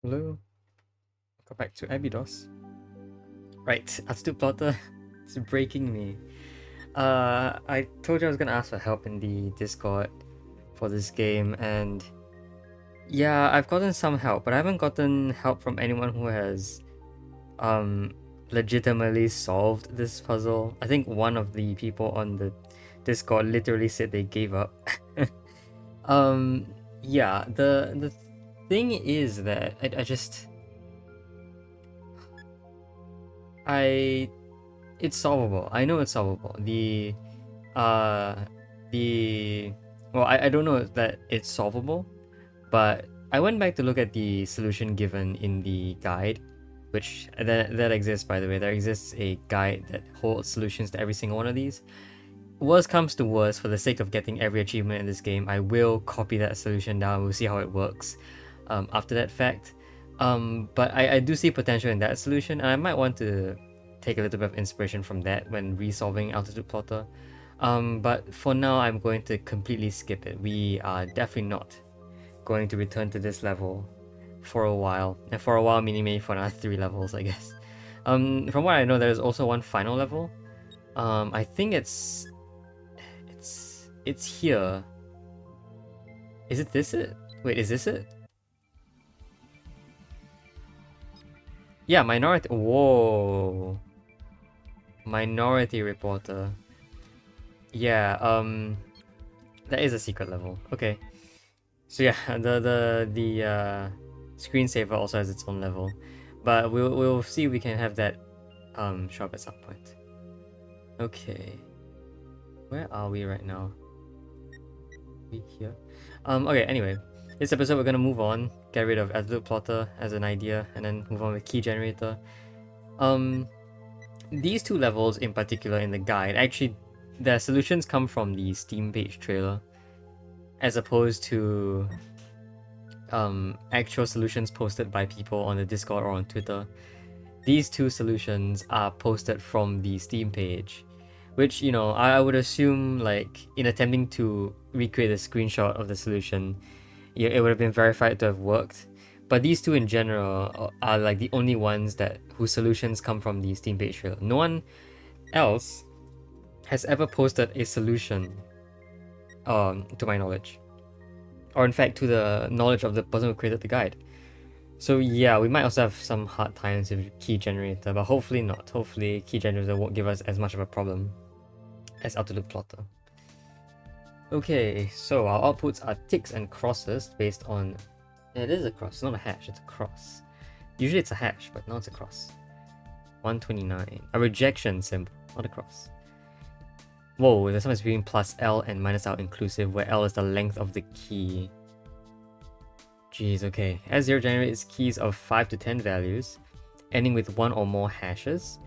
Hello, welcome back to ABI-DOS. Right, Astute Plotter is breaking me. I told you I was gonna ask for help in the Discord for this game, and yeah, I've gotten some help, but I haven't gotten help from anyone who has um legitimately solved this puzzle. I think one of the people on the Discord literally said they gave up. um, yeah, the thing is that I just I it's solvable. I know it's solvable. Uh the well, I don't know that it's solvable, but I went back to look at the solution given in the guide, which that exists, by the way. There exists a guide that holds solutions to every single one of these. Worst comes to worst, for the sake of getting every achievement in this game, I will copy that solution down. We'll see how it works after that fact. But I do see potential in that solution, and I might want to take a little bit of inspiration from that when resolving Altitude Plotter. But for now, I'm going to completely skip it. We are definitely not going to return to this level for a while. And for a while, meaning maybe for another 3 levels, I guess. From what I know, there's also one final level. I think it's here. Is it this it? Wait, is this it? Yeah, minority. Whoa. Minority Reporter. Yeah, that is a secret level. Okay. So yeah, the screensaver also has its own level. But we'll see if we can have that show up at some point. Okay. Where are we right now? We here? Okay, anyway. This episode we're gonna move on, get rid of Absolute Plotter as an idea, and then move on with Key Generator. These two levels in particular in the guide, actually their solutions come from the Steam page trailer, as opposed to actual solutions posted by people on the Discord or on Twitter. These two solutions are posted from the Steam page, which, you know, I would assume, like, in attempting to recreate a screenshot of the solution, it would have been verified to have worked. But these two in general are like the only ones that whose solutions come from the Steam page trailer. No one else has ever posted a solution, to my knowledge, or in fact to the knowledge of the person who created the guide. So yeah, we might also have some hard times with Key Generator, but hopefully not. Hopefully Key Generator won't give us as much of a problem as Altitude Plotter. Okay, so our outputs are ticks and crosses based on... Yeah, it is a cross, not a hash, it's a cross. Usually it's a hash, but now it's a cross. 129. A rejection symbol, not a cross. Whoa, there's something between plus L and minus L inclusive, where L is the length of the key. Jeez, okay. S0 generates keys of 5 to 10 values, ending with 1 or more hashes.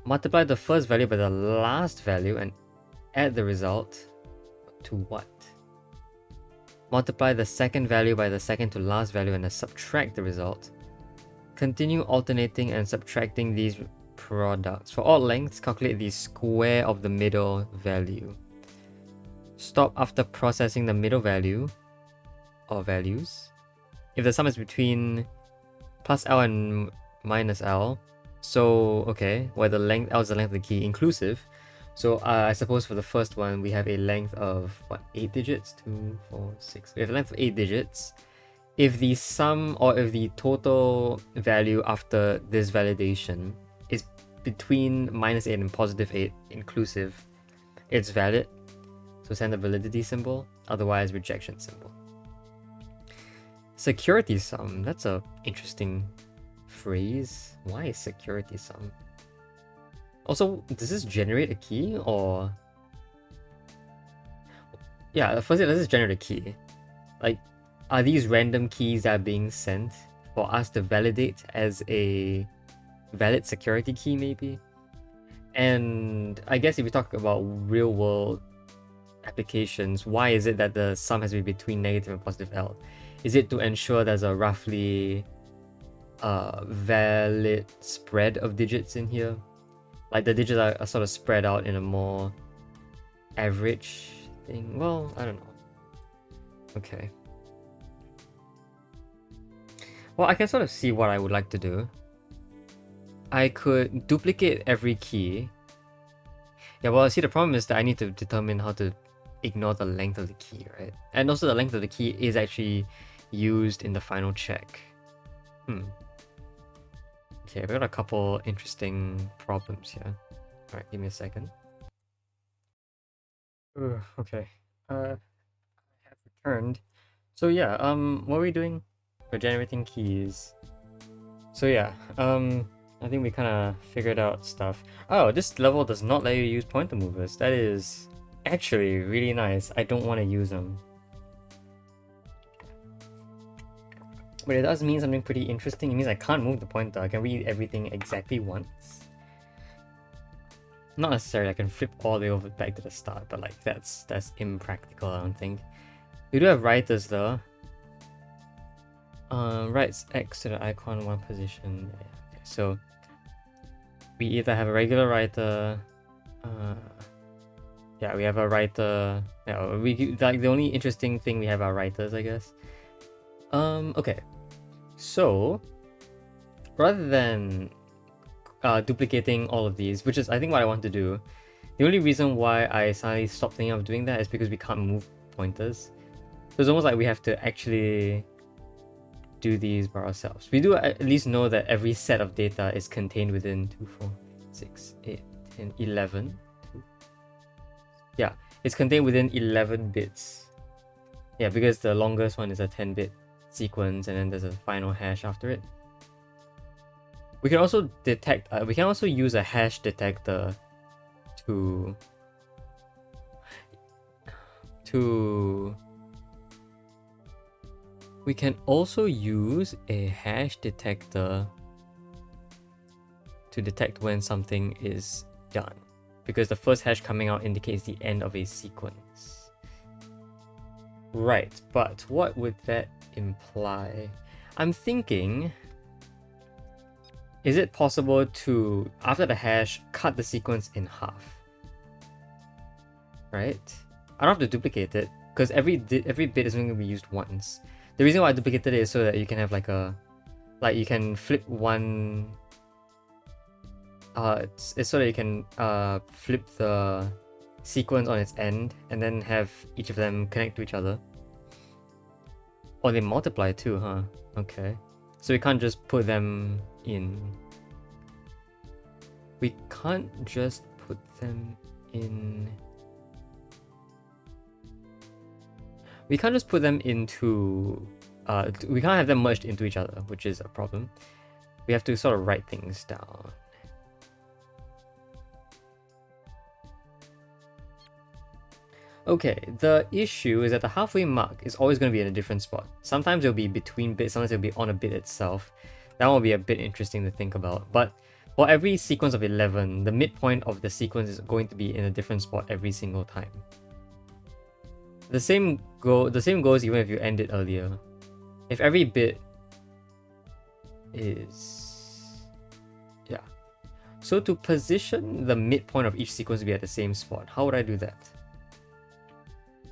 Multiply the first value by the last value and add the result to what? Multiply the second value by the second to last value and then subtract the result. Continue alternating and subtracting these products. For all lengths, calculate the square of the middle value. Stop after processing the middle value or values. If the sum is between plus L and minus L, so okay, where the length L is the length of the key inclusive. So I suppose for the first one we have a length of what, 8 digits? 2, 4, 6. We have a length of 8 digits. If the sum or if the total value after this validation is between -8 and +8 inclusive, it's valid. So send the validity symbol, otherwise rejection symbol. Security sum, that's a interesting phrase. Why is security sum? Also, does this generate a key or... Yeah, firstly, does this generate a key? Like, are these random keys that are being sent for us to validate as a valid security key, maybe? And I guess if we talk about real world applications, why is it that the sum has to be between negative and positive L? Is it to ensure there's a roughly valid spread of digits in here? Like the digits are sort of spread out in a more average thing? Well, I don't know. Okay. Well, I can sort of see what I would like to do. I could duplicate every key. Yeah, well, see, the problem is that I need to determine how to ignore the length of the key, right? And also the length of the key is actually used in the final check. Okay, we got a couple interesting problems here. Alright, give me a second. Okay. I have returned. So yeah, what are we doing? We're generating keys. So yeah, I think we kind of figured out stuff. Oh, this level does not let you use pointer movers. That is actually really nice. I don't want to use them. But it does mean something pretty interesting. It means I can't move the pointer. I can read everything exactly once. Not necessarily I can flip all the way over back to the start, but like that's impractical, I don't think. We do have writers though. Writes X to the icon one position. Yeah, okay, so we either have a regular writer, yeah, we have a writer. Yeah, we like the only interesting thing we have are writers, I guess. Okay, so rather than duplicating all of these, which is I think what I want to do, the only reason why I suddenly stopped thinking of doing that is because we can't move pointers. So it's almost like we have to actually do these by ourselves. We do at least know that every set of data is contained within 2, 4, 6, 8, 10, 11. Yeah, it's contained within 11 bits. Yeah, because the longest one is a 10-bit sequence and then there's a final hash after it. We can also detect, we can also use a hash detector to we can also use a hash detector to detect when something is done, because the first hash coming out indicates the end of a sequence. Right, but what would that imply? I'm thinking, is it possible to, after the hash, cut the sequence in half? Right? I don't have to duplicate it, because every bit is only going to be used once. The reason why I duplicated it is so that you can have like a, like you can flip one, it's so that you can flip the sequence on its end and then have each of them connect to each other. Or they multiply too, huh? Okay. So we can't just put them in. We can't just put them in. We can't just put them into. We can't have them merged into each other, which is a problem. We have to sort of write things down. Okay, the issue is that the halfway mark is always going to be in a different spot. Sometimes it'll be between bits, sometimes it'll be on a bit itself. That will be a bit interesting to think about. But for every sequence of 11, the midpoint of the sequence is going to be in a different spot every single time. The same goes even if you end it earlier. If every bit is... yeah. So to position the midpoint of each sequence to be at the same spot, how would I do that?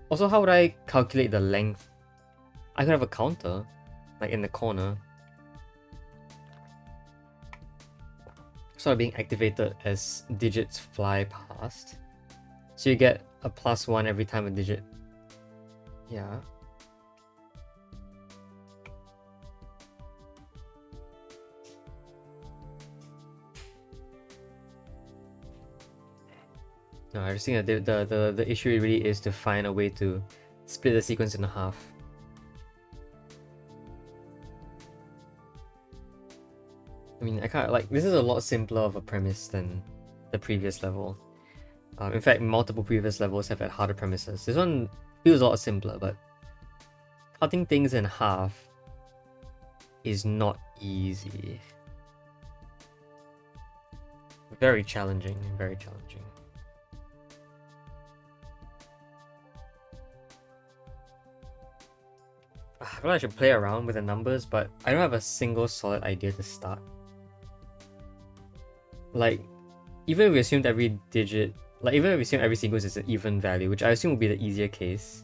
Also, how would I calculate the length? I could have a counter, like in the corner, sort of being activated as digits fly past. So you get a +1 every time a digit. Yeah. No, I just think that the issue really is to find a way to split the sequence in half. I mean, I can't, like, this is a lot simpler of a premise than the previous level. In fact, multiple previous levels have had harder premises. This one feels a lot simpler, but cutting things in half is not easy. Very challenging, very challenging. I feel like I should play around with the numbers, but I don't have a single solid idea to start. Like, even if we assumed every digit, like even if we assume every sequence is an even value, which I assume would be the easier case,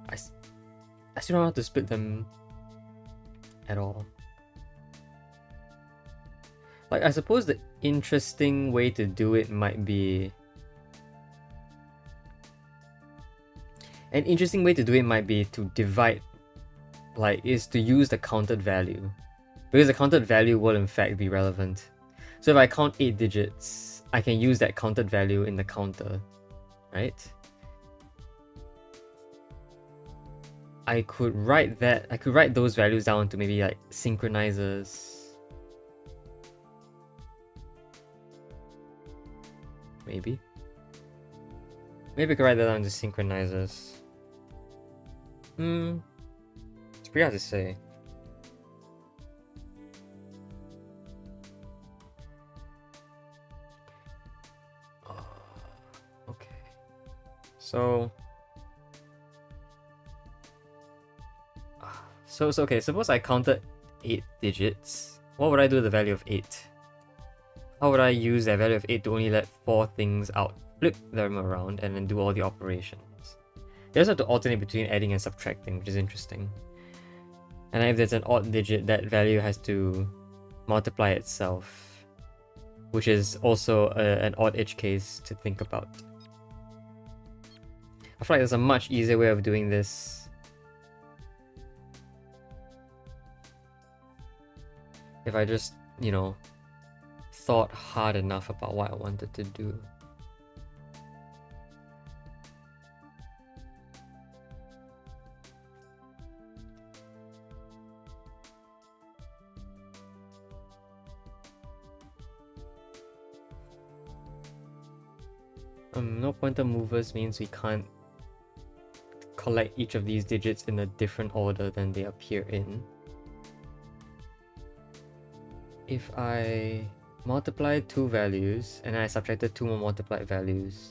I still don't know how to split them at all. Like, I suppose the interesting way to do it might be... An interesting way to do it might be to divide, like, is to use the counted value. Because the counted value will in fact be relevant. So if I count 8 digits, I can use that counted value in the counter, right? I could write those values down to maybe like synchronizers. Maybe I could write that down to synchronizers. It's pretty hard to say. Okay. So okay, suppose I counted 8 digits. What would I do with the value of 8? How would I use that value of 8 to only let 4 things out? Flip them around and then do all the operations. You also have to alternate between adding and subtracting, which is interesting. And if there's an odd digit, that value has to multiply itself, which is also an odd edge case to think about. I feel like there's a much easier way of doing this. If I just, thought hard enough about what I wanted to do. No pointer movers means we can't collect each of these digits in a different order than they appear in. If I multiplied 2 values and I subtracted 2 more multiplied values,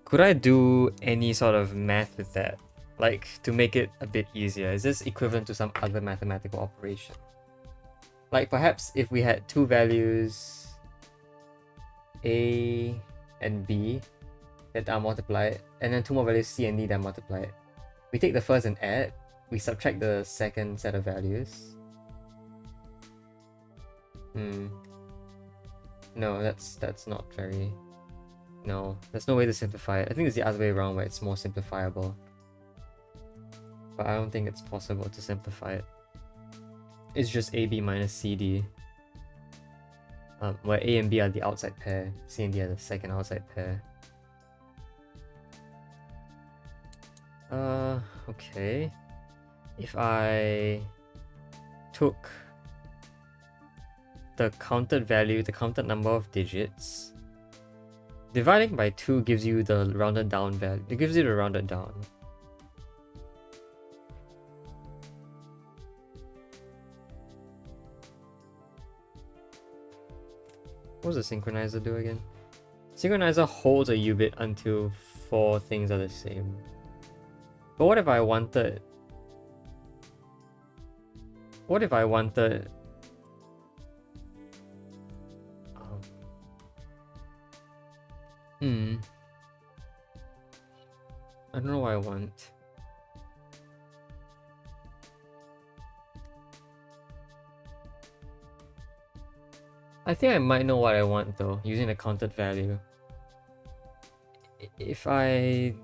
could I do any sort of math with that? Like, to make it a bit easier? Is this equivalent to some other mathematical operation? Like, perhaps if we had 2 values, A and B, that are multiplied, and then 2 more values, C and D, that are multiplied. We take the first and add, we subtract the second set of values. No, that's not very... No, there's no way to simplify it. I think it's the other way around where it's more simplifiable. But I don't think it's possible to simplify it. It's just AB minus CD. Where A and B are the outside pair, C and D are the second outside pair. Okay. If I took the counted value, the counted number of digits, dividing by 2 gives you the rounded down value. It gives you the rounded down. What does the synchronizer do again? Synchronizer holds a U-bit until 4 things are the same. But what if I wanted... What if I wanted... I don't know what I want. I think I might know what I want though, using the counted value. If I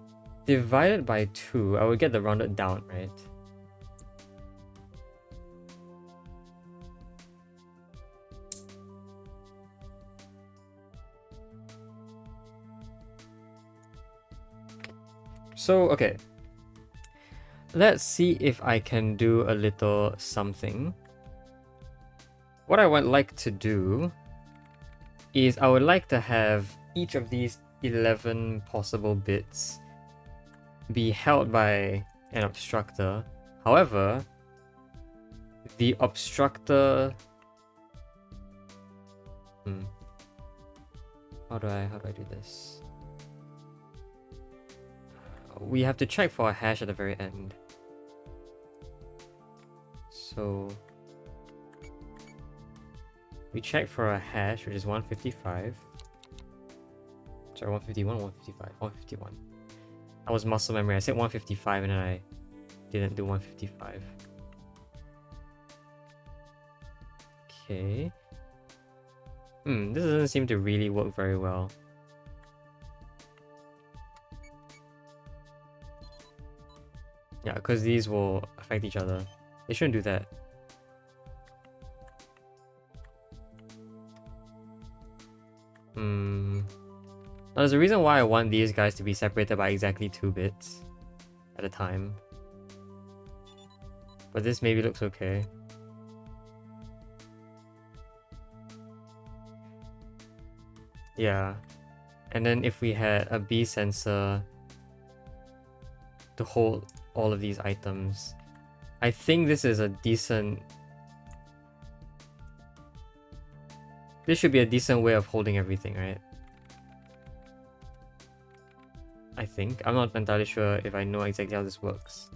divide it by 2, I would get the rounded down, right? So, okay. Let's see if I can do a little something. What I would like to do is I would like to have each of these 11 possible bits be held by an obstructor. However, the obstructor... How do I do this? We have to check for a hash at the very end. So we check for a hash, which is 155. Sorry, 151, 155, 151. That was muscle memory. I said 155 and then I didn't do 155. Okay. This doesn't seem to really work very well. Yeah, because these will affect each other. They shouldn't do that. Now, there's a reason why I want these guys to be separated by exactly 2 bits at a time. But this maybe looks okay. Yeah. And then if we had a B sensor to hold all of these items, I think this is a decent... This should be a decent way of holding everything, right? I think. I'm not entirely sure if I know exactly how this works.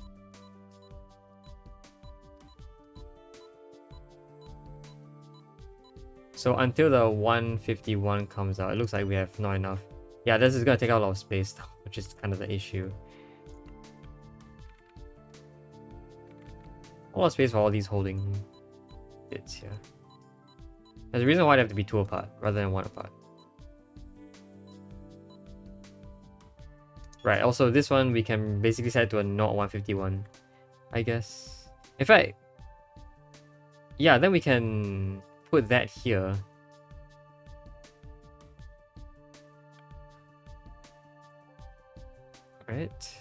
So until the 151 comes out, it looks like we have not enough. Yeah, this is gonna take out a lot of space now, which is kind of the issue. A lot of space for all these holding bits here. There's a reason why they have to be 2 apart rather than 1 apart. Right, also this one we can basically set it to a not 151, I guess. In fact, yeah, then we can put that here. Right.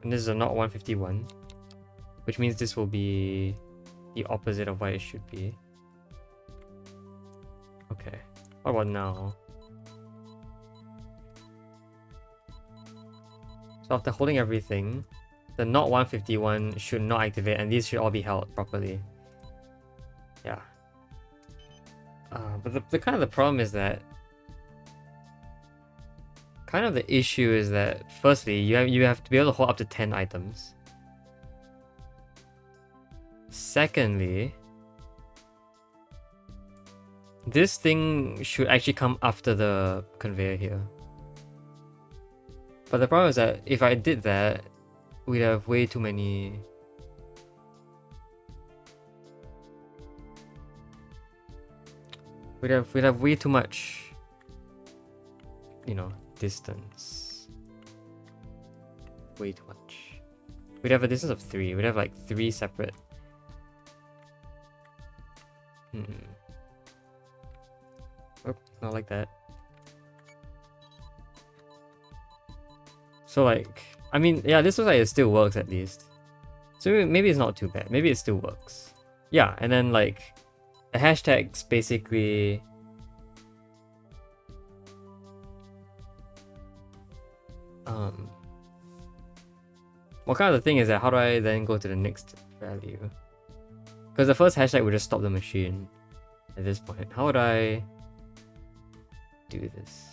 And this is a not 151, which means this will be the opposite of what it should be. Okay, what about now? So after holding everything, the not 151 should not activate, and these should all be held properly. Yeah. But the kind of the problem is that... Kind of the issue is that, firstly, you have to be able to hold up to 10 items. Secondly, this thing should actually come after the conveyor here. But the problem is that if I did that, we'd have way too many... We'd have way too much, you know, distance. Way too much. We'd have a distance of 3. We'd have like 3 separate... Oh, not like that. So like, I mean, yeah, this looks like it still works at least. So maybe it's not too bad. Maybe it still works. Yeah, and then like, the hashtags basically... Well, kind of the thing is that how do I then go to the next value? Because the first hashtag would just stop the machine at this point. How would I do this?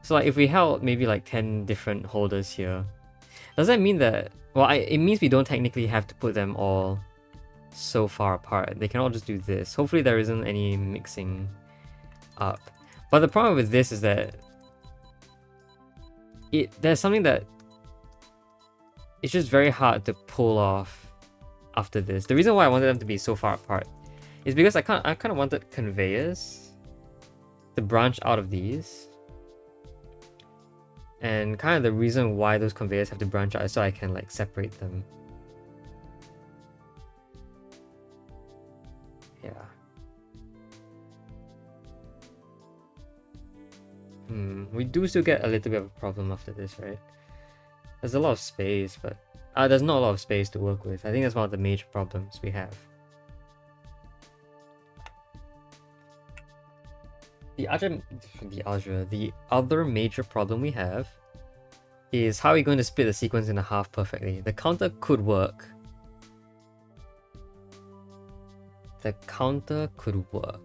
So like if we held maybe like 10 different holders here, does that mean that... Well, it means we don't technically have to put them all so far apart. They can all just do this. Hopefully there isn't any mixing up. But the problem with this is that there's something that it's just very hard to pull off after this. The reason why I wanted them to be so far apart is because I kind of wanted conveyors to branch out of these. And kind of the reason why those conveyors have to branch out is so I can like separate them. Yeah. We do still get a little bit of a problem after this, right? There's a lot of space, but there's not a lot of space to work with. I think that's one of the major problems we have. The other major problem we have is how are we going to split the sequence in half perfectly. The counter could work. The counter could work.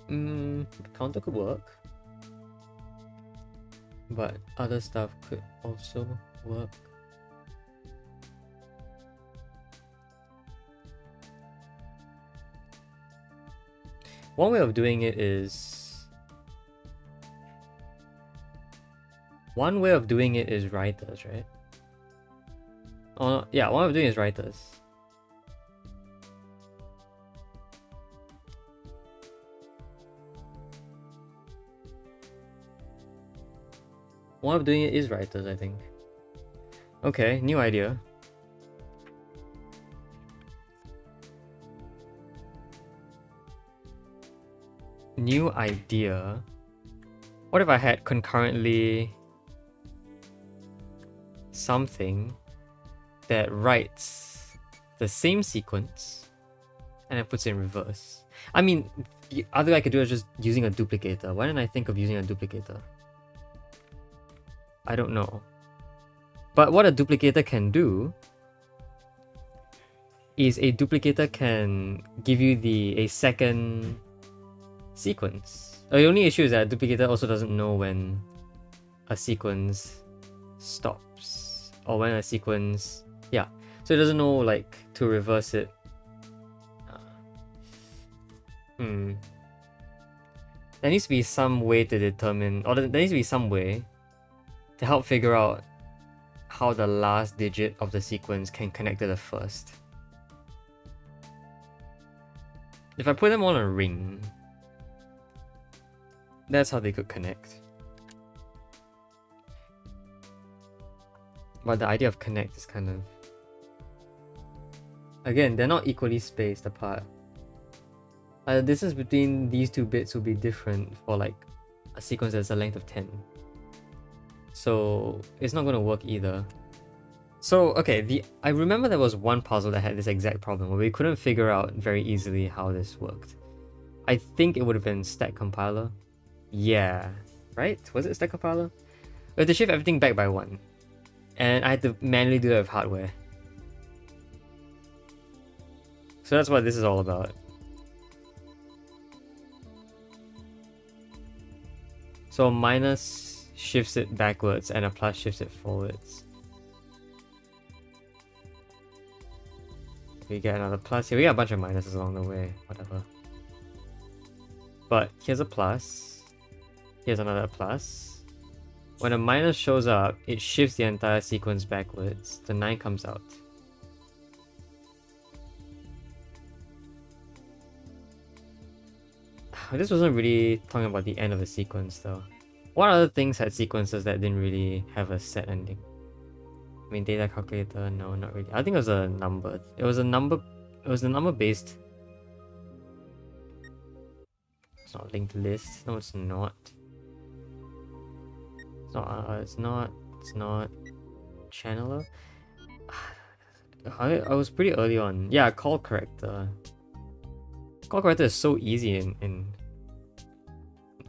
The counter could work. But other stuff could also work. One way of doing it is... one way of doing it is writers, right? Oh, yeah, one way of doing it is writers. One way of doing it is writers, I think. Okay, new idea. New idea. What if I had concurrently something that writes the same sequence and then puts it in reverse? I mean, the other way I could do is just using a duplicator. Why didn't I think of using a duplicator? I don't know. But what a duplicator can do is a duplicator can give you a second sequence. The only issue is that a duplicator also doesn't know when a sequence stops or when a sequence, yeah, so it doesn't know like to reverse it. There needs to be some way to determine, or there needs to be some way to help figure out how the last digit of the sequence can connect to the first. If I put them on a ring, that's how they could connect. But the idea of connect is kind of... Again, they're not equally spaced apart. The distance between these two bits will be different for like a sequence that's a length of 10. So it's not going to work either. So, okay, I remember there was one puzzle that had this exact problem where we couldn't figure out very easily how this worked. I think it would have been stack compiler. Yeah, right? Was it stack compiler? We had to shift everything back by 1. And I had to manually do that with hardware. So that's what this is all about. So a minus shifts it backwards and a plus shifts it forwards. We get another plus here. We got a bunch of minuses along the way. Whatever. But here's a plus. Here's another plus. When a minus shows up, it shifts the entire sequence backwards. The 9 comes out. This wasn't really talking about the end of the sequence though. What other things had sequences that didn't really have a set ending? I mean, data calculator, no, not really. I think it was a number. It was a number based. It's not linked list. No, it's not. It's not channeler. I was pretty early on. Yeah, call corrector. Call corrector is so easy in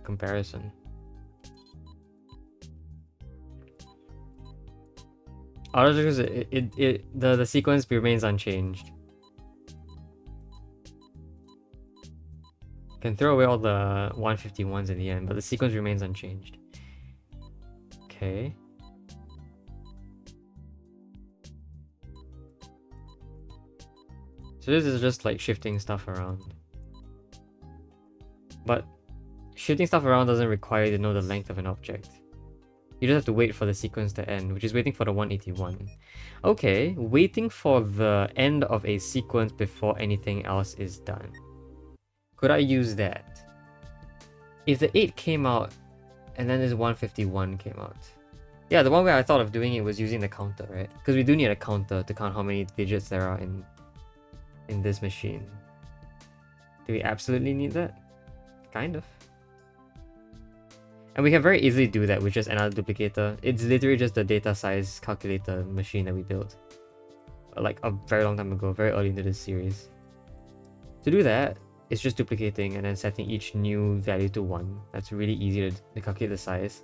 comparison. Oh, that's because the sequence remains unchanged. Can throw away all the 151s at the end, but the sequence remains unchanged. Okay. So this is just like shifting stuff around. But shifting stuff around doesn't require you to know the length of an object. You just have to wait for the sequence to end, which is waiting for the 181. Okay, waiting for the end of a sequence before anything else is done. Could I use that? If the 8 came out and then this 151 came out. Yeah, the one way I thought of doing it was using the counter, right? Because we do need a counter to count how many digits there are in this machine. Do we absolutely need that? Kind of. And we can very easily do that with just another duplicator. It's literally just the data size calculator machine that we built. Like a very long time ago, very early into this series. To do that, it's just duplicating and then setting each new value to 1. That's really easy to calculate the size.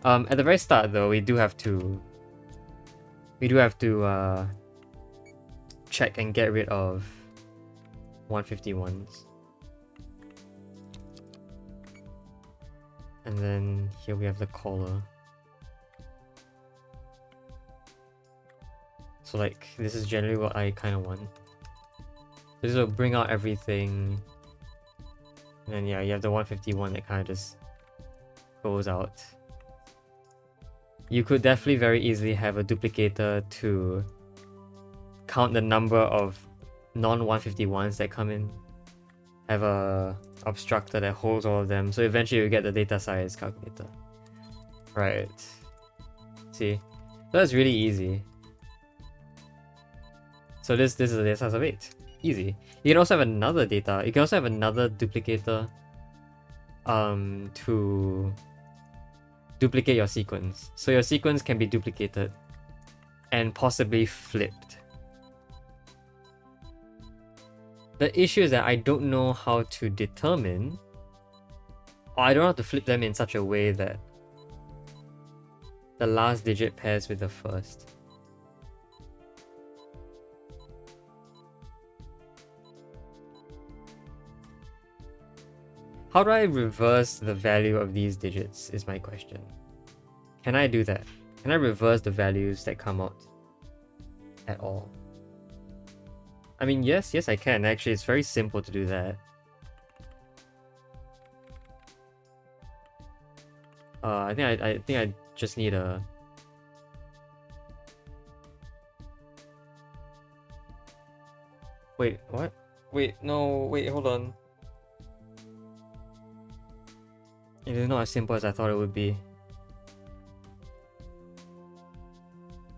At the very start though, we do have to check and get rid of 151s. And then here we have the caller. So like, this is generally what I kind of want. This will bring out everything. And then yeah, you have the 151 that kind of just goes out. you could definitely very easily have a duplicator to count the number of non-151s that come in. Have a obstructor that holds all of them, so eventually you get the data size calculator. Right. See? That's really easy. So this is the data size of 8. Easy. You can also have another data. You can also have another duplicator to duplicate your sequence. So your sequence can be duplicated and possibly flipped. The issue is that I don't know how to determine, or I don't know how to flip them in such a way that the last digit pairs with the first. How do I reverse the value of these digits is my question. Can I do that? Can I reverse the values that come out at all? I mean, yes, I can. Actually, it's very simple to do that. I think I just need a... Wait, what? Wait, no, wait, hold on. It is not as simple as I thought it would be.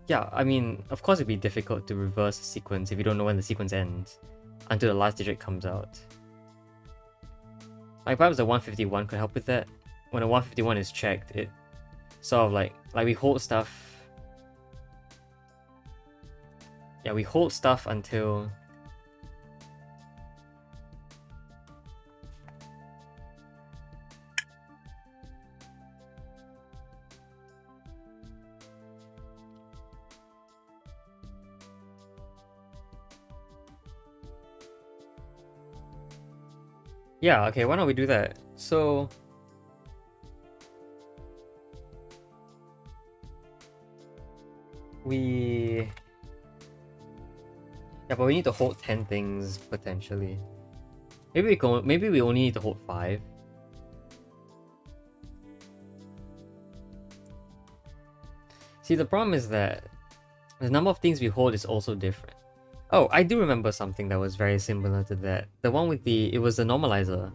Yeah, I mean, of course it'd be difficult to reverse a sequence if you don't know when the sequence ends until the last digit comes out. Like perhaps the 151 could help with that. When a 151 is checked, it sort of like we hold stuff. Yeah, we hold stuff until... Yeah, okay, why don't we do that? So... Yeah, but we need to hold 10 things, potentially. Maybe we only need to hold 5. See, the problem is that the number of things we hold is also different. Oh, I do remember something that was very similar to that. The one with it was the normalizer.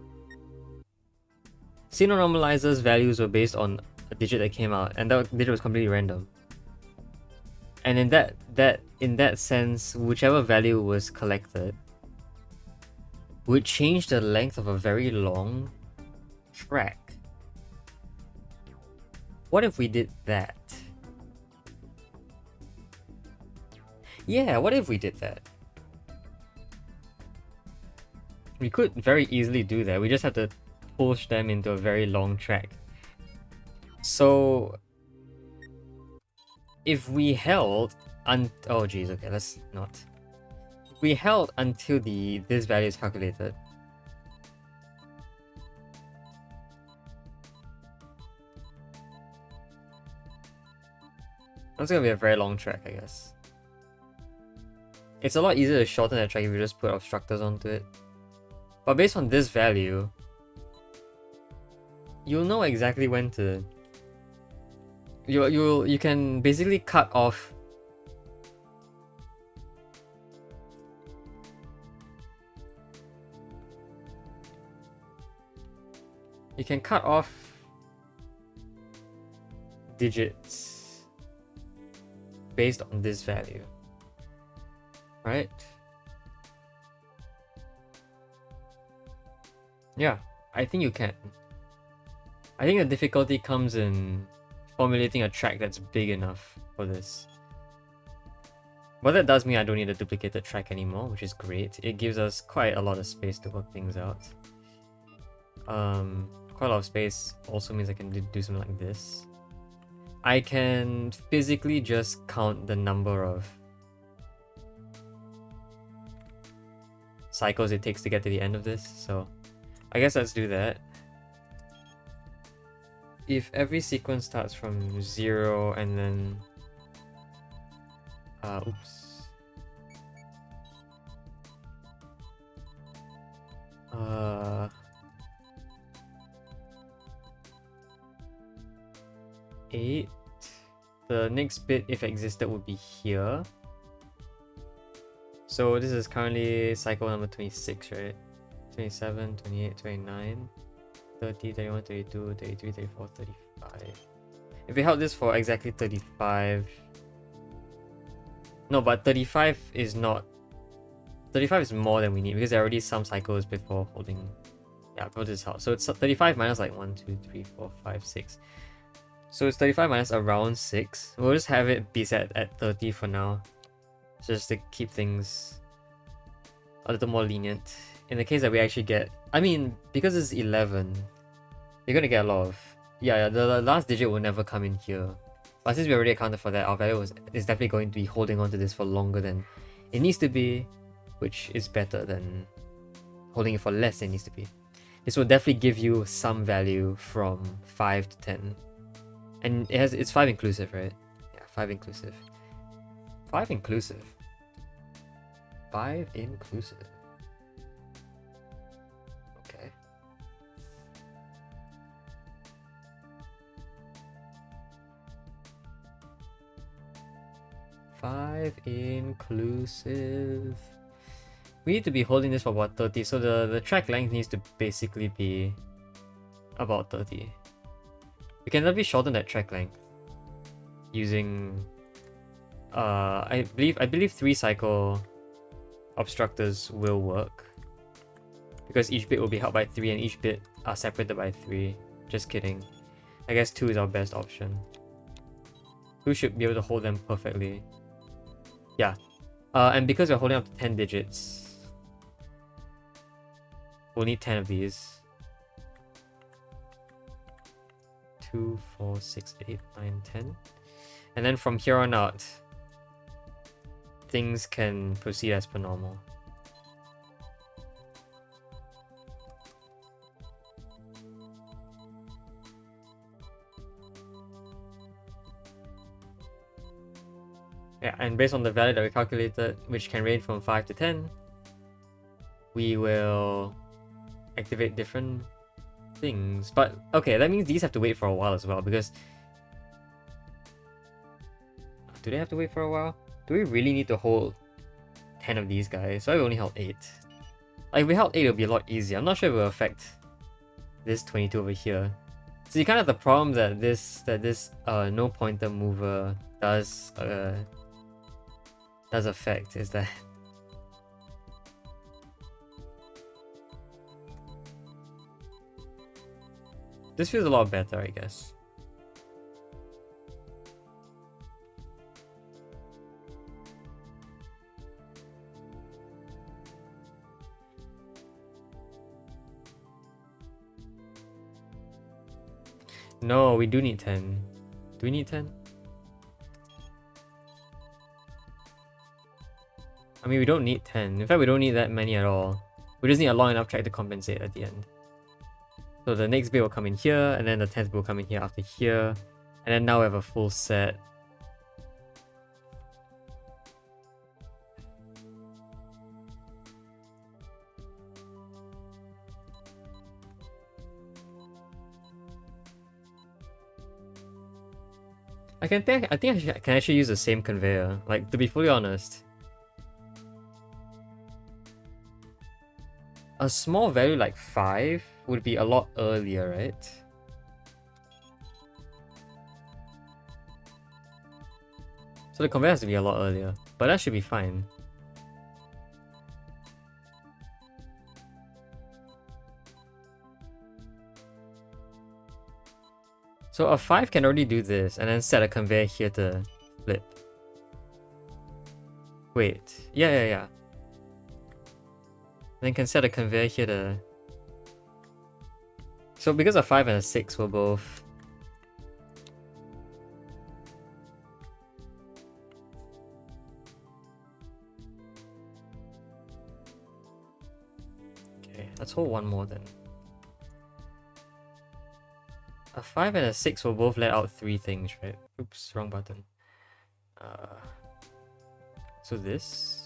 Sino normalizer's values were based on a digit that came out, and that digit was completely random. And in that sense, whichever value was collected would change the length of a very long track. What if we did that? Yeah, what if we did that? We could very easily do that. We just have to push them into a very long track. So if we held oh geez, okay, let's not. If we held until this value is calculated. That's gonna be a very long track, I guess. It's a lot easier to shorten that track if you just put obstructors onto it. But based on this value, you'll know exactly when to... You can basically cut off... You can cut off digits based on this value. Right? Yeah, I think you can. I think the difficulty comes in formulating a track that's big enough for this. But that does mean I don't need a duplicated track anymore, which is great. It gives us quite a lot of space to work things out. Quite a lot of space also means I can do something like this. I can physically just count the number of cycles it takes to get to the end of this, so I guess let's do that. If every sequence starts from 0 and then... oops. 8, the next bit, if it existed, would be here. So this is currently cycle number 26, right? 27, 28, 29, 30, 31, 32, 33, 34, 35. If we held this for exactly 35... No, but 35 is not... 35 is more than we need because there are already some cycles before holding... Yeah, before this held. So it's 35 minus like 1, 2, 3, 4, 5, 6. So it's 35 minus around 6. We'll just have it be set at 30 for now. Just to keep things a little more lenient. In the case that we actually get... I mean, because it's 11, you're gonna get a lot of... Yeah, the last digit will never come in here. But since we already accounted for that, our value is definitely going to be holding on to this for longer than it needs to be, which is better than holding it for less than it needs to be. This will definitely give you some value from 5 to 10. And it's 5 inclusive, right? Yeah, 5 inclusive. 5 inclusive. 5 inclusive. Okay. Five inclusive. We need to be holding this for about 30, so the track length needs to basically be about 30. We can definitely shorten that track length using I believe 3 cycle obstructors will work because each bit will be held by 3 and each bit are separated by 3. Just kidding. I guess 2 is our best option. 2 should be able to hold them perfectly. Yeah. And because we're holding up to 10 digits, we'll need 10 of these. 2, 4, 6, 8, 9, 10. And then from here on out, things can proceed as per normal. Yeah, and based on the value that we calculated, which can range from 5 to 10, we will activate different things. But okay, that means these have to wait for a while as well, because do they have to wait for a while? Do we really need to hold 10 of these guys? So I only held 8. Like if we held 8, it'll be a lot easier. I'm not sure if it will affect this 22 over here. So you kind of have the problem that this no pointer mover does affect is that this feels a lot better, I guess. No, we do need 10. Do we need 10? I mean, we don't need 10. In fact, we don't need that many at all. We just need a long enough track to compensate at the end. So the next bit will come in here, and then the 10th bit will come in here after here. And then now we have a full set. I think I can actually use the same conveyor. Like, to be fully honest, a small value like 5 would be a lot earlier, right? So the conveyor has to be a lot earlier, but that should be fine. So a 5 can already do this and then set a conveyor here to flip. Wait, yeah. Then can set a conveyor here to... So because a 5 and a 6 will both... Okay, let's hold one more then. A 5 and a 6 will both let out 3 things, right? Oops, wrong button. So this...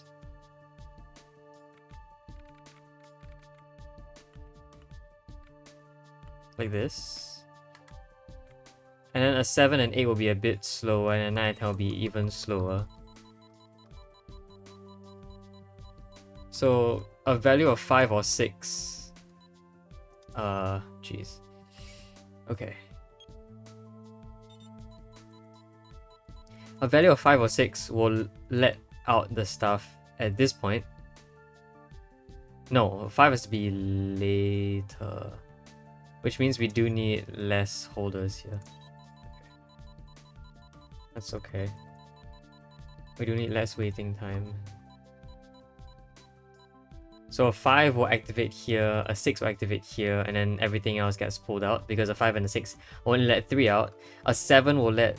like this, And then a 7 and 8 will be a bit slower, and a 9 and 10 will be even slower. So a value of 5 or 6. Jeez. Okay. A value of 5 or 6 will let out the stuff at this point. No, 5 has to be later. Which means we do need less holders here. That's okay. We do need less waiting time. So a 5 will activate here, a 6 will activate here, and then everything else gets pulled out because a 5 and a 6 only let 3 out. A 7 will let...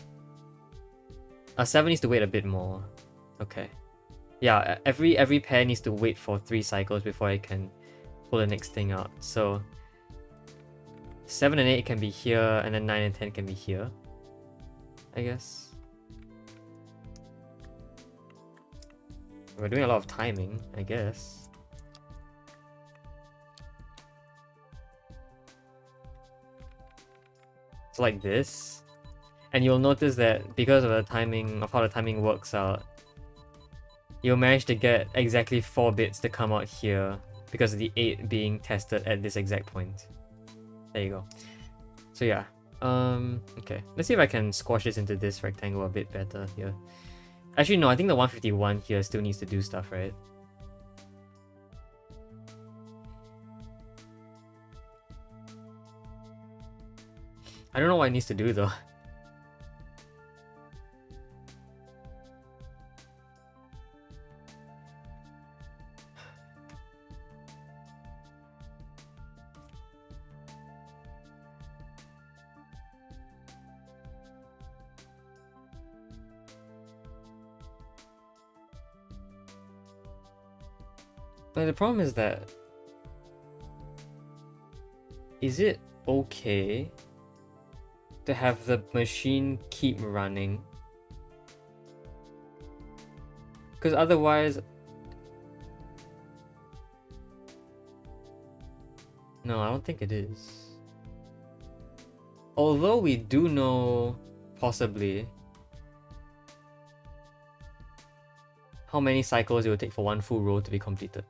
A 7 needs to wait a bit more. Okay. Yeah, every pair needs to wait for 3 cycles before it can pull the next thing out. So 7 and 8 can be here, and then 9 and 10 can be here, I guess. We're doing a lot of timing, I guess. So like this. And you'll notice that because of the timing, of how the timing works out, you'll manage to get exactly 4 bits to come out here because of the 8 being tested at this exact point. There you go. So yeah. Okay. Let's see if I can squash this into this rectangle a bit better here. Actually, no, I think the 151 here still needs to do stuff, right? I don't know what it needs to do though. But the problem is that... Is it okay to have the machine keep running? Because otherwise... No, I don't think it is. Although we do know, possibly, how many cycles it will take for one full row to be completed.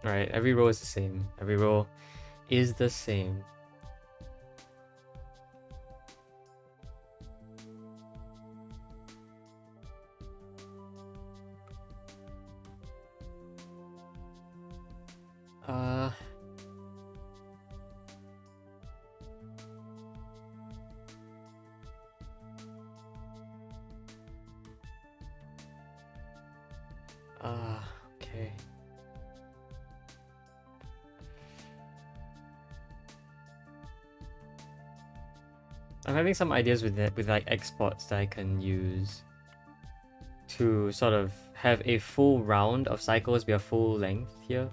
Alright, every row is the same. Every row is the same. Okay. I'm having some ideas with that, with like exports that I can use to sort of have a full round of cycles be a full length here.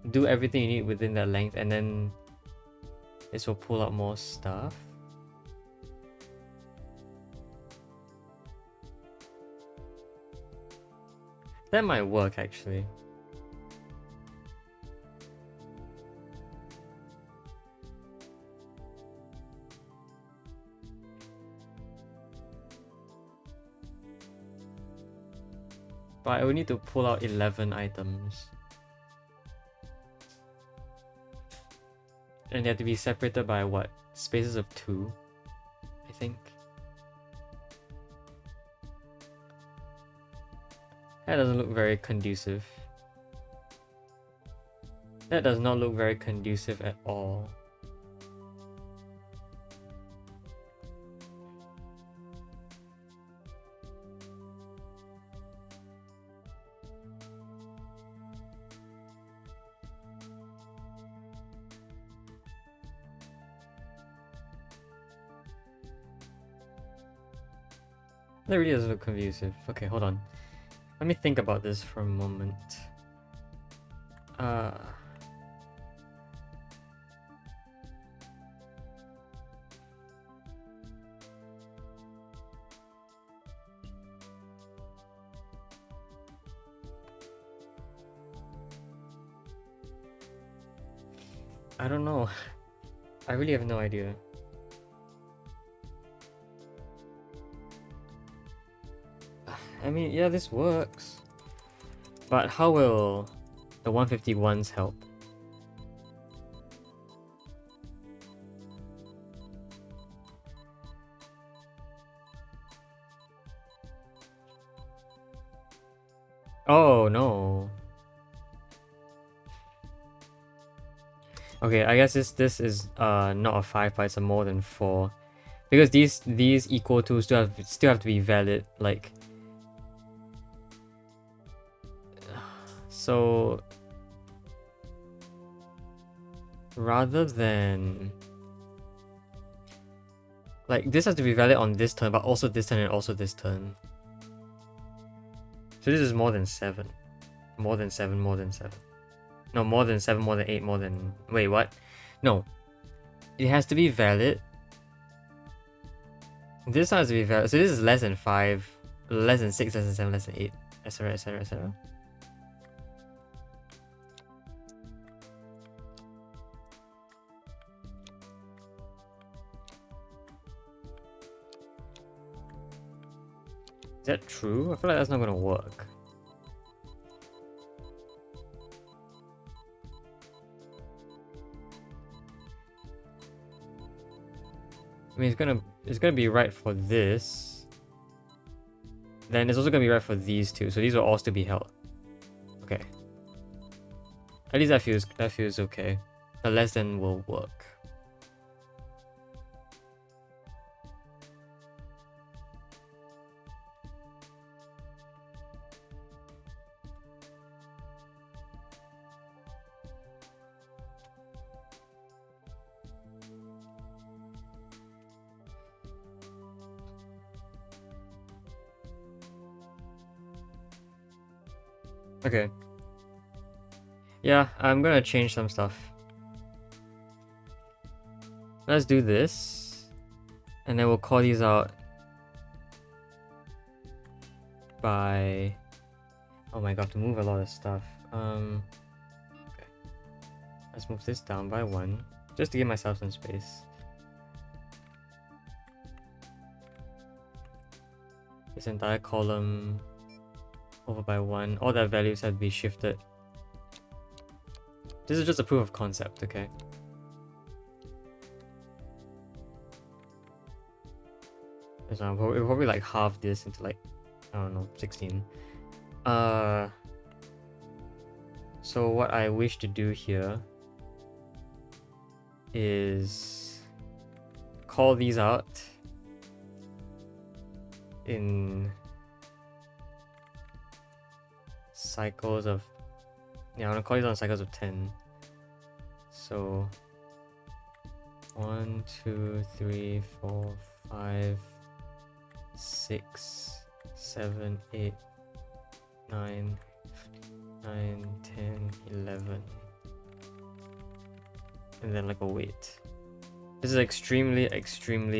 Do everything you need within that length, and then this will pull out more stuff. That might work actually. But I will need to pull out 11 items. And they have to be separated by what? Spaces of 2, I think. That doesn't look very conducive. That does not look very conducive at all. That really doesn't look conducive. Okay, hold on. Let me think about this for a moment. I don't know. I really have no idea. I mean, yeah, this works. But how will the 151s help? Oh, no. Okay, I guess this is not a 5, but it's a more than 4. Because these equal to still have to be valid, like. So rather than like this has to be valid on this turn, but also this turn and also this turn. So this is more than 7. More than 7, more than 7. No, more than 7, more than 8, more than... Wait, what? No. It has to be valid. This has to be valid. So this is less than 5, less than 6, less than 7, less than 8, etc, etc, etc. Is that true? I feel like that's not gonna work. I mean, it's gonna be right for this. Then it's also gonna be right for these two. So these will all still be held. Okay. At least that feels okay. The less than will work. Okay. Yeah, I'm gonna change some stuff. Let's do this. And then we'll call these out by... Oh my god, to move a lot of stuff. Okay. Let's move this down by 1. Just to give myself some space. This entire column over by 1. All their values have to be shifted. This is just a proof of concept, okay? So we'll probably like halve this into like, I don't know, 16. So what I wish to do here is call these out in cycles of... Yeah, I'm gonna call these on cycles of 10. So 1, 2, 3, 4, 5, 6, 7, 8, 9, 10, 11. And then like a wait. This is extremely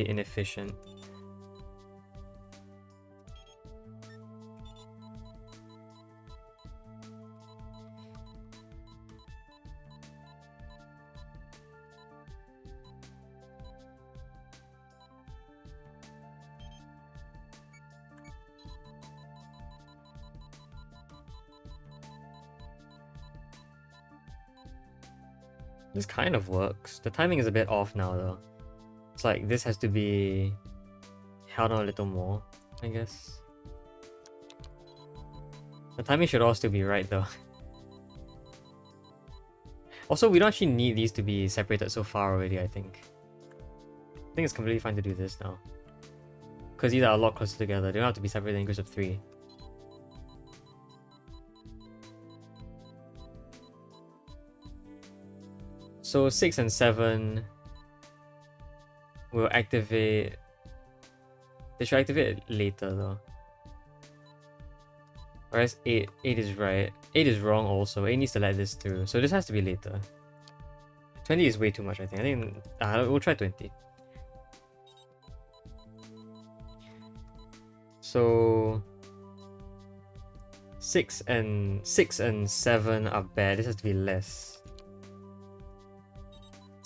inefficient. This kind of works. The timing is a bit off now though. It's like this has to be held on a little more, I guess. The timing should all still be right though. Also, we don't actually need these to be separated so far already, I think. I think it's completely fine to do this now. Because these are a lot closer together. They don't have to be separated in groups of 3. So 6 and 7 will activate... They should activate later though. Whereas 8 is right. 8 is wrong also. 8 needs to let this through. So this has to be later. 20 is way too much, I think. We'll try 20. So 6 and 7 are bad. This has to be less.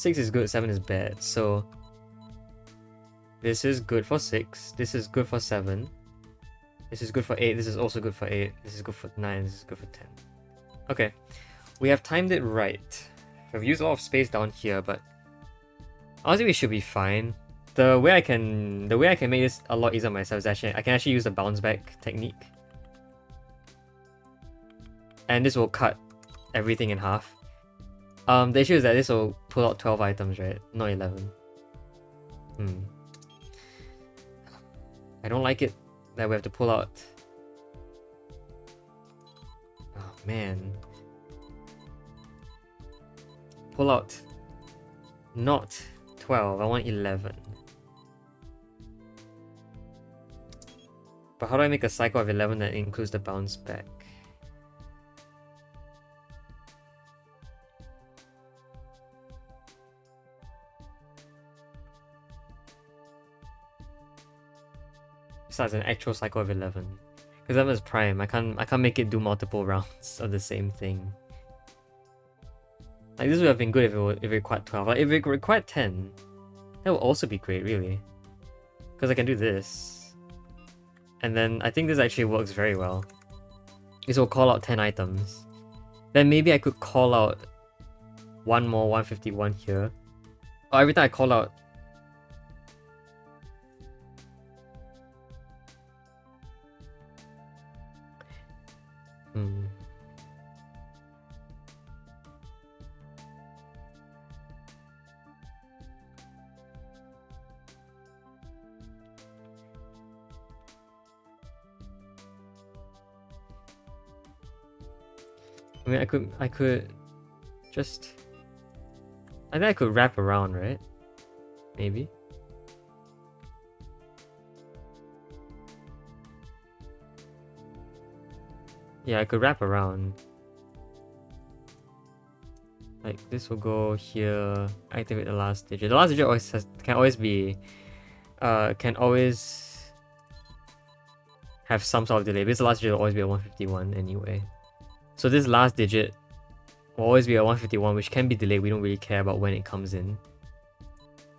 6 is good, 7 is bad. So this is good for 6, this is good for 7, this is good for 8, this is also good for 8, this is good for 9, this is good for 10. Okay, we have timed it right. I've used a lot of space down here, but honestly we should be fine. The way I can make this a lot easier myself is I can actually use the bounce back technique. And this will cut everything in half. The issue is that this will pull out 12 items, right? Not 11. I don't like it that we have to pull out. Oh man. Pull out not 12, I want 11. But how do I make a cycle of 11 that includes the bounce back? Besides an actual cycle of 11. Because 11 is prime, I can't make it do multiple rounds of the same thing. Like this would have been good if it required 12. Like if it required 10, that would also be great, really. Because I can do this. And then I think this actually works very well. This will call out 10 items. Then maybe I could call out one more 151 here. Or every time I call out... I mean, I could just... I think I could wrap around, right? Maybe? Yeah, I could wrap around. Like, this will go here, activate the last digit. The last digit can always have some sort of delay, because the last digit will always be a 151 anyway. So this last digit will always be a 151, which can be delayed. We don't really care about when it comes in.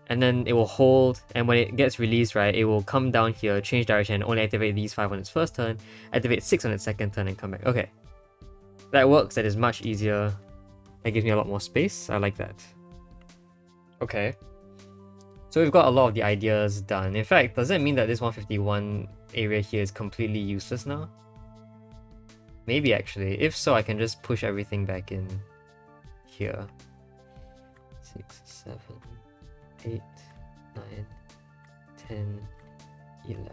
And then it will hold, and when it gets released, right, it will come down here, change direction, and only activate these 5 on its first turn, activate 6 on its second turn, and come back. Okay. That works. That is much easier. That gives me a lot more space. I like that. Okay. So we've got a lot of the ideas done. In fact, does that mean that this 151 area here is completely useless now? Maybe actually. If so, I can just push everything back in here. 6, 7, 8, 9, 10, 11.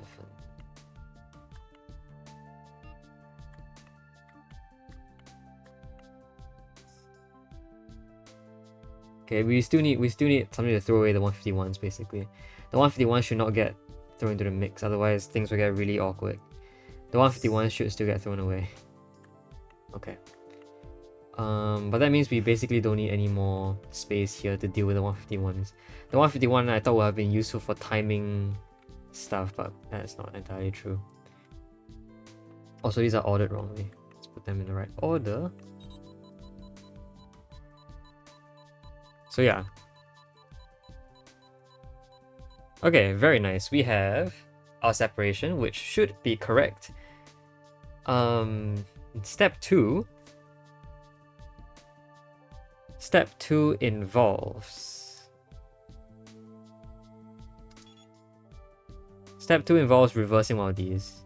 Okay, we still need something to throw away the 151s basically. The 151 should not get thrown into the mix, otherwise things will get really awkward. The 151 should still get thrown away. Okay. But that means we basically don't need any more space here to deal with the 151s. The 151 I thought would have been useful for timing stuff, but that's not entirely true. Also, these are ordered wrongly. Let's put them in the right order. So yeah. Okay, very nice. We have our separation, which should be correct. Step 2 involves... Step 2 involves reversing one of these.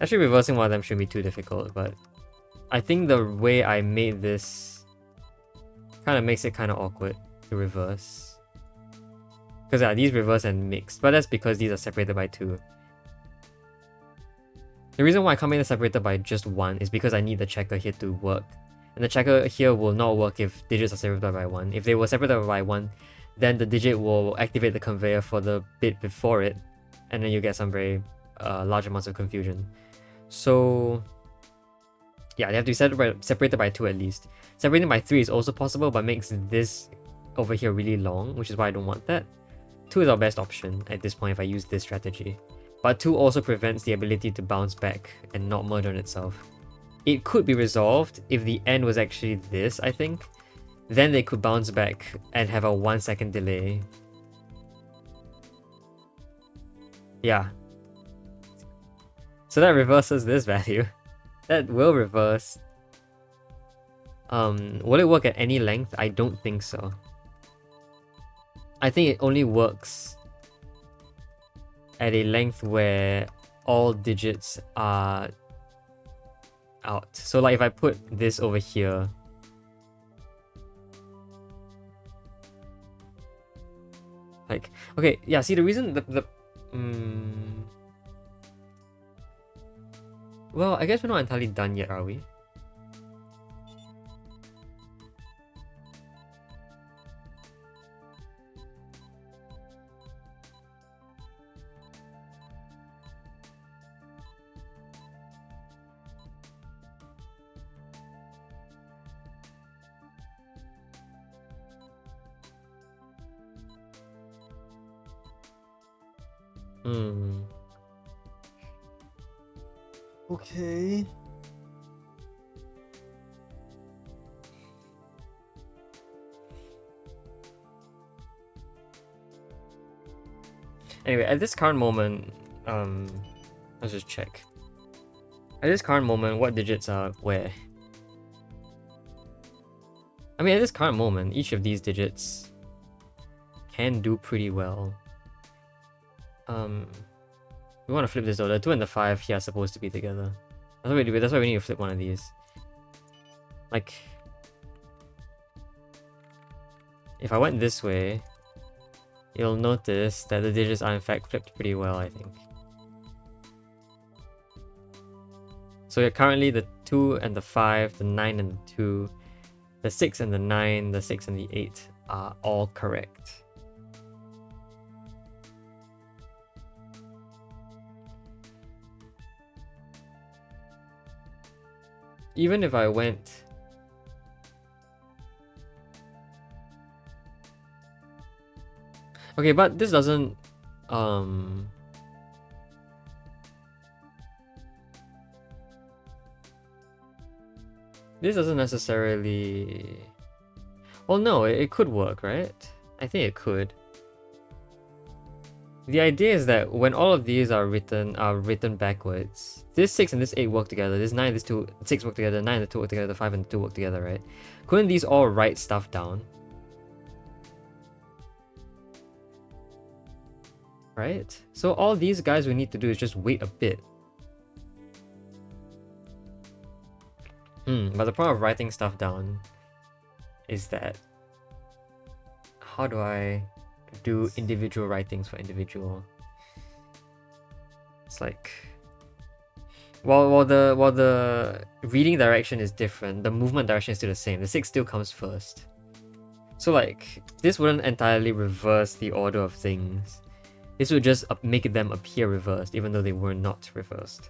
Actually, reversing one of them shouldn't be too difficult, but I think the way I made this kind of makes it kind of awkward to reverse. Because yeah, these reverse and mix, but that's because these are separated by 2. The reason why I can't make them separated by just 1 is because I need the checker here to work. And the checker here will not work if digits are separated by 1. If they were separated by 1, then the digit will activate the conveyor for the bit before it, and then you get some very large amounts of confusion. So yeah, they have to be separated by 2 at least. Separating by 3 is also possible, but makes this over here really long, which is why I don't want that. 2 is our best option at this point if I use this strategy. But 2 also prevents the ability to bounce back and not merge on itself. It could be resolved if the end was actually this, I think. then they could bounce back and have a 1 second delay. Yeah. So that reverses this value. That will reverse. Will it work at any length? I don't think so. I think it only works at a length where all digits are out. So like if I put this over here, like, okay, yeah, see the reason well, I guess we're not entirely done yet, are we? Okay. Anyway, at this current moment, let's just check. At this current moment, what digits are where? I mean, at this current moment, each of these digits can do pretty well. We want to flip this though. The 2 and the 5 here are supposed to be together. That's why we need to flip one of these. Like, if I went this way, you'll notice that the digits are in fact flipped pretty well, I think. So currently the 2 and the 5, the 9 and the 2, the 6 and the 9, the 6 and the 8 are all correct. Even if I went... Okay, but this doesn't... This doesn't necessarily... Well, no, it could work, right? I think it could. The idea is that when all of these are written backwards, this 6 and this 8 work together, this 9 and this 6 work together, 9 and the 2 work together, the 5 and the 2 work together, right? Couldn't these all write stuff down? Right? So all these guys we need to do is just wait a bit. But the point of writing stuff down is that how do I do individual writings for individual? It's like while the reading direction is different, the movement direction is still the same. The 6 still comes first. So like this wouldn't entirely reverse the order of things. This would just make them appear reversed even though they were not reversed.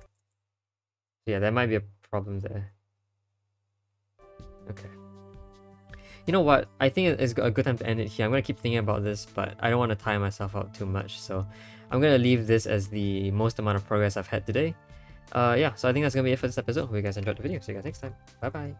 So yeah, there might be a problem there. Okay. You know what? I think it's a good time to end it here. I'm going to keep thinking about this, but I don't want to tire myself out too much. So I'm going to leave this as the most amount of progress I've had today. Yeah, so I think that's going to be it for this episode. Hope you guys enjoyed the video. See you guys next time. Bye bye.